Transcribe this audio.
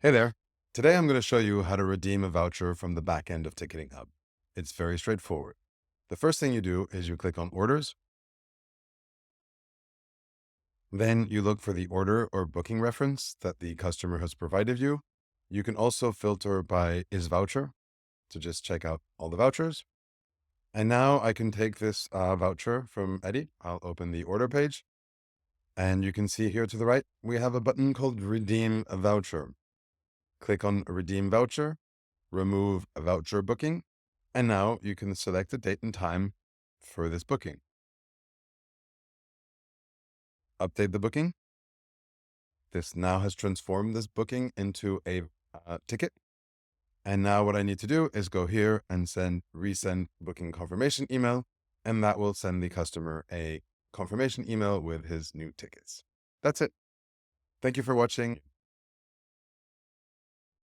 Hey there. Today I'm going to show you how to redeem a voucher from the back end of TicketingHub. It's very straightforward. The first thing you do is you click on Orders. Then you look for the order or booking reference that the customer has provided you. You can also filter by Is Voucher to just check out all the vouchers. And now I can take this voucher from Eddie. I'll open the order page. And you can see here to the right, we have a button called Redeem a Voucher. Click on Redeem Voucher, remove a voucher booking, and now you can select a date and time for this booking. Update the booking. This now has transformed this booking into a ticket. And now what I need to do is go here and resend booking confirmation email, and that will send the customer a confirmation email with his new tickets. That's it. Thank you for watching.